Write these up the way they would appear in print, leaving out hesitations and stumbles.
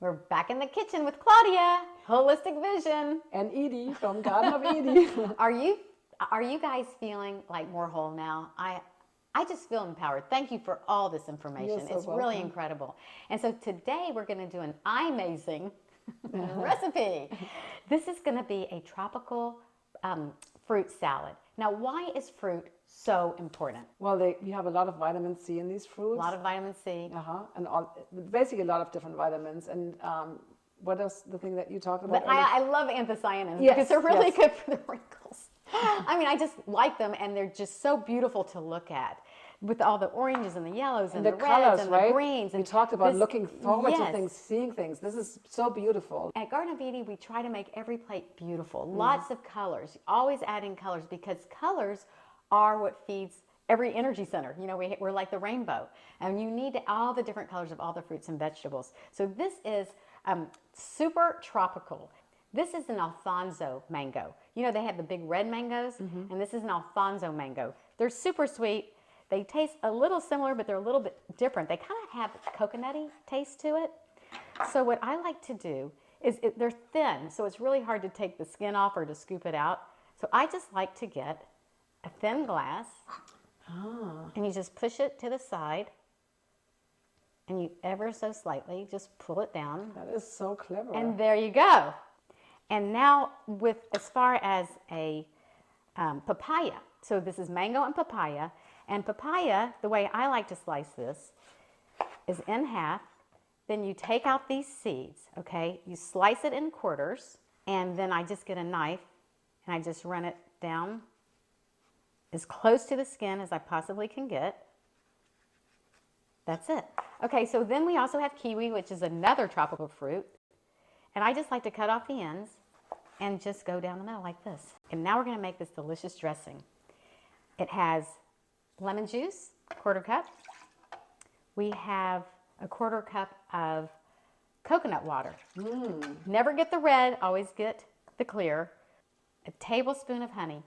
We're back in the kitchen with Claudia, Holistic Vision. And Eydie from Garden of Eydie. Are you guys feeling like more whole now? I just feel empowered. Thank you for all this information. You're so It's welcome. really incredible. And so today we're going to do an amazing recipe. This is going to be a tropical fruit salad. Now, why is fruit so important? Well, you have a lot of vitamin C in these fruits. A lot of vitamin C. And basically a lot of different vitamins. And what is the thing that you talked about? I love anthocyanins because they're really good for the wrinkles. I mean, I just like them, and they're just so beautiful to look at with all the oranges and the yellows and the reds colors, and right? the greens. We talked about looking forward to yes. things, seeing things. This is so beautiful. At Garden of Eydie, we try to make every plate beautiful. Lots of colors, always adding colors, because colors are what feeds every energy center. You know, we're like the rainbow, and you need all the different colors of all the fruits and vegetables. So this is super tropical. This is an Alfonso mango. You know, they have the big red mangoes, and this is an Alfonso mango. They're super sweet. They taste a little similar, but they're a little bit different. They kind of have a coconutty taste to it. So what I like to do is, they're thin, so it's really hard to take the skin off or to scoop it out. So I just like to get a thin glass, and you just push it to the side, and you ever so slightly just pull it down. That is so clever. And there you go. And now as far as a papaya, so this is mango and papaya. And papaya, the way I like to slice this is in half. Then you take out these seeds, okay? You slice it in quarters, and then I just get a knife and I just run it down as close to the skin as I possibly can get. That's it. Okay, so then we also have kiwi, which is another tropical fruit. And I just like to cut off the ends and just go down the middle like this. And now we're going to make this delicious dressing. It has lemon juice, quarter cup. We have a quarter cup of coconut water. Never get the red, always get the clear. A tablespoon of honey.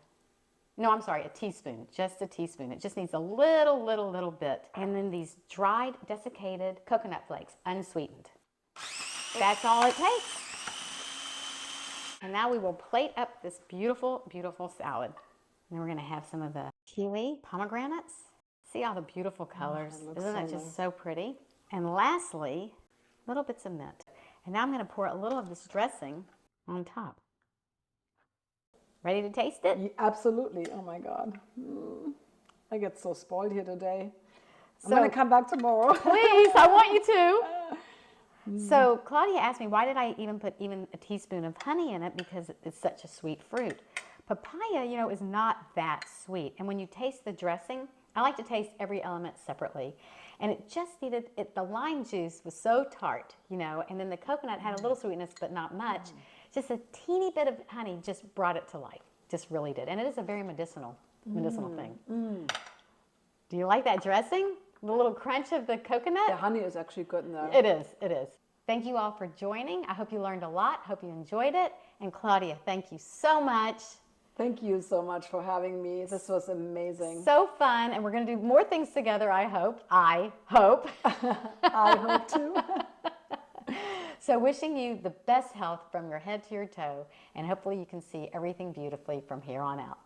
No, I'm sorry, a teaspoon, just a teaspoon. It just needs a little bit. And then these dried, desiccated coconut flakes, unsweetened. That's all it takes. And now we will plate up this beautiful, beautiful salad. And then we're going to have some of the kiwi pomegranates. See all the beautiful colors. Isn't that just so pretty? And lastly, little bits of mint. And now I'm going to pour a little of this dressing on top. Ready to taste it? Yeah, absolutely. Oh my God. I get so spoiled here today. I'm going to come back tomorrow. Please, I want you to. So Claudia asked me, why did I even put a teaspoon of honey in it? Because it's such a sweet fruit. Papaya, you know, is not that sweet. And when you taste the dressing, I like to taste every element separately. And it just needed, the lime juice was so tart, you know, and then the coconut had a little sweetness, but not much. Just a teeny bit of honey just brought it to life. Just really did. And it is a very medicinal thing. Do you like that dressing? The little crunch of the coconut? The honey is actually good in there. It is, it is. Thank you all for joining. I hope you learned a lot. Hope you enjoyed it. And Claudia, thank you so much. Thank you so much for having me. This was amazing. So fun. And we're going to do more things together, I hope. I hope. I hope too. So wishing you the best health from your head to your toe. And hopefully you can see everything beautifully from here on out.